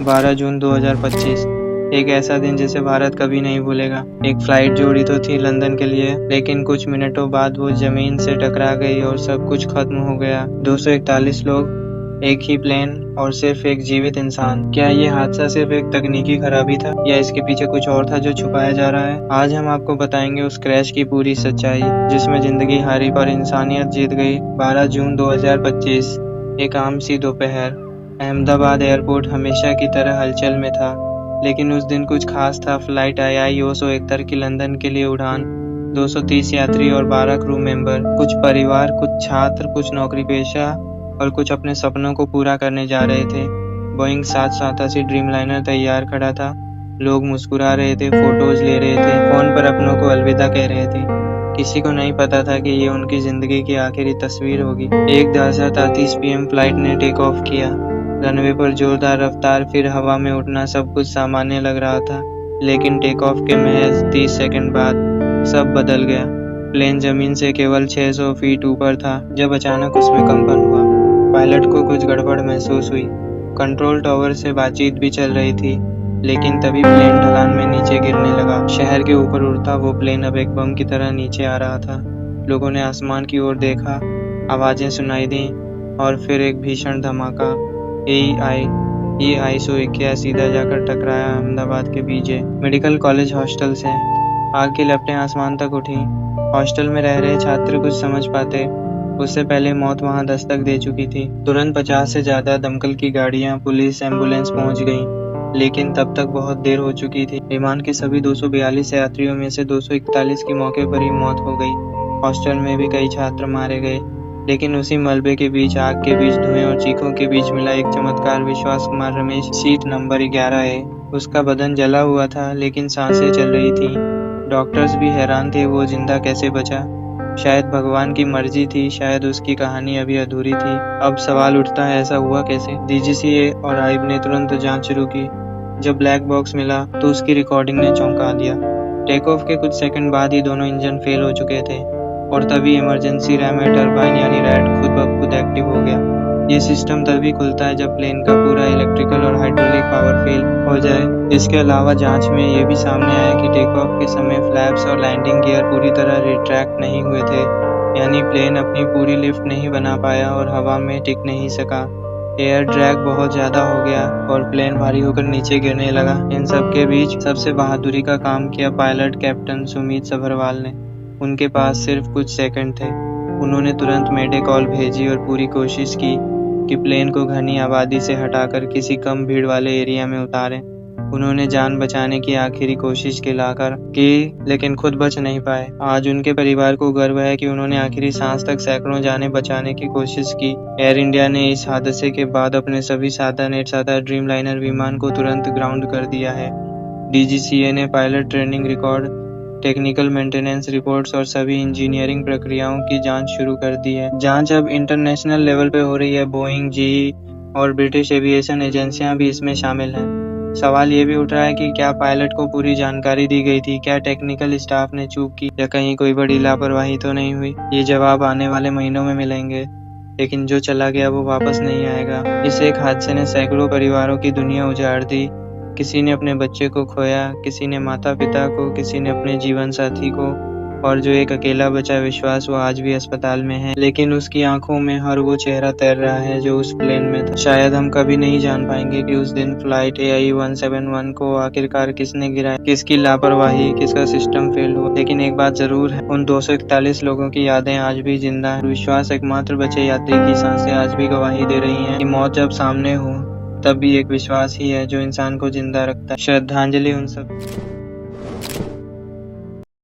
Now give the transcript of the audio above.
12 जून 2025। एक ऐसा दिन जिसे भारत कभी नहीं भूलेगा। एक फ्लाइट जोड़ी तो थी लंदन के लिए, लेकिन कुछ मिनटों बाद वो जमीन से टकरा गई और सब कुछ खत्म हो गया। 241 लोग, एक ही प्लेन और सिर्फ एक जीवित इंसान। क्या ये हादसा सिर्फ एक तकनीकी खराबी था या इसके पीछे कुछ और था जो छुपाया जा रहा है? आज हम आपको बताएंगे उस क्रैश की पूरी सच्चाई, जिसमें जिंदगी हारी पर इंसानियत जीत गई। 12 जून 2025, एक आम सी दोपहर। अहमदाबाद एयरपोर्ट हमेशा की तरह हलचल में था, लेकिन उस दिन कुछ खास था। फ्लाइट आई 271 की लंदन के लिए उड़ान। 230 यात्री और 12 क्रू मेंबर। कुछ परिवार, कुछ छात्र, कुछ नौकरी पेशा और कुछ अपने सपनों को पूरा करने जा रहे थे। बोइंग 787 ड्रीमलाइनर तैयार खड़ा था। लोग मुस्कुरा रहे थे, फोटोज ले रहे थे, फोन पर अपनों को अलविदा कह रहे थे। किसी को नहीं पता था कि ये उनकी जिंदगी की आखिरी तस्वीर होगी। 1:33 PM फ्लाइट ने टेक ऑफ किया। रनवे पर जोरदार रफ्तार, फिर हवा में उठना, सब कुछ सामान्य लग रहा था। लेकिन टेक ऑफ के महज 30 सेकंड बाद सब बदल गया। प्लेन जमीन से केवल 600 फीट ऊपर था जब अचानक उसमें कंपन हुआ। पायलट को कुछ गड़बड़ महसूस हुई। कंट्रोल टावर से बातचीत भी चल रही थी, लेकिन तभी प्लेन ढलान में नीचे गिरने लगा। शहर के ऊपर उड़ता वो प्लेन अब एक बम की तरह नीचे आ रहा था। लोगों ने आसमान की ओर देखा, आवाजें सुनाई दी और फिर एक भीषण धमाका। ये आई 181 सीधा जाकर टकराया अहमदाबाद के बीजे मेडिकल कॉलेज हॉस्टल से। आग की लपटें आसमान तक उठी। हॉस्टल में रह रहे छात्र कुछ समझ पाते, उससे पहले मौत वहां दस्तक दे चुकी थी। तुरंत 50 से ज्यादा दमकल की गाड़ियां, पुलिस, एम्बुलेंस पहुंच गईं, लेकिन तब तक बहुत देर हो चुकी थी। विमान के सभी 242 यात्रियों में से 241 की मौके पर ही मौत हो गई। हॉस्टल में भी कई छात्र मारे गए, लेकिन उसी मलबे के बीच, आग के बीच, धुएं और चीखों के बीच मिला एक चमत्कार। विश्वास Kumar Ramesh, seat number 11A। उसका बदन जला हुआ था, लेकिन सांसें चल रही थी। डॉक्टर्स भी हैरान थे, वो जिंदा कैसे बचा। शायद भगवान की मर्जी थी, शायद उसकी कहानी अभी अधूरी थी। अब सवाल उठता है, ऐसा हुआ कैसे? DGCA और आइब ने तुरंत जांच शुरू की। जब ब्लैक बॉक्स मिला तो उसकी रिकॉर्डिंग ने चौंका दिया। टेक ऑफ के कुछ सेकंड बाद ही दोनों इंजन फेल हो चुके थे और तभी इमरजेंसी रैम टरबाइन यानी रैट खुद ब खुद एक्टिव हो गया। ये सिस्टम तभी खुलता है जब प्लेन का पूरा इलेक्ट्रिकल और हाइड्रोलिक पावर फेल हो जाए। इसके अलावा जांच में ये भी सामने आया कि टेक ऑफ के समय फ्लैप्स और लैंडिंग गियर पूरी तरह रिट्रैक्ट नहीं हुए थे, यानी प्लेन अपनी पूरी लिफ्ट नहीं बना पाया और हवा में टिक नहीं सका। एयर ड्रैग बहुत ज्यादा हो गया और प्लेन भारी होकर नीचे गिरने लगा। इन सब के बीच सबसे बहादुरी का काम किया पायलट कैप्टन सुमित सभरवाल ने। उनके पास सिर्फ कुछ सेकंड थे। उन्होंने तुरंत मेडे कॉल भेजी और पूरी कोशिश की कि प्लेन को घनी आबादी से हटाकर किसी कम भीड़ वाले एरिया में उतारें। उन्होंने जान बचाने की आखिरी कोशिश की, लेकिन खुद बच नहीं पाए। आज उनके परिवार को गर्व है कि उन्होंने आखिरी सांस तक सैकड़ों जानें बचाने की कोशिश की। एयर इंडिया ने इस हादसे के बाद अपने सभी 787 ड्रीमलाइनर विमान को तुरंत ग्राउंड कर दिया है। DGCA ने pilot training record, technical maintenance reports और सभी इंजीनियरिंग प्रक्रियाओं की जांच शुरू कर दी है। जांच अब इंटरनेशनल लेवल पे हो रही है। बोइंग, GE और ब्रिटिश एविएशन एजेंसियां भी इसमें शामिल हैं। सवाल ये भी उठ रहा है कि क्या पायलट को पूरी जानकारी दी गई थी? क्या टेक्निकल स्टाफ ने चूक की या कहीं कोई बड़ी लापरवाही तो नहीं हुई? ये जवाब आने वाले महीनों में मिलेंगे, लेकिन जो चला गया वो वापस नहीं आएगा। इस एक हादसे ने सैकड़ों परिवारों की दुनिया उजाड़ दी। किसी ने अपने बच्चे को खोया, किसी ने माता पिता को, किसी ने अपने जीवन साथी को, और जो एक अकेला बचा विश्वास, वो आज भी अस्पताल में है, लेकिन उसकी आंखों में हर वो चेहरा तैर रहा है जो उस प्लेन में था। शायद हम कभी नहीं जान पाएंगे कि उस दिन फ्लाइट AI 171 को आखिरकार किसने गिराया, किसकी लापरवाही, किसका सिस्टम फेल हुआ। लेकिन एक बात जरूर है, उन 241 लोगों की यादें आज भी जिंदा है। विश्वास एकमात्र बचे यात्री की सांसें आज भी गवाही दे रही हैं कि मौत जब सामने हो तब भी एक विश्वास ही है जो इंसान को जिंदा रखता है। श्रद्धांजलि उन सब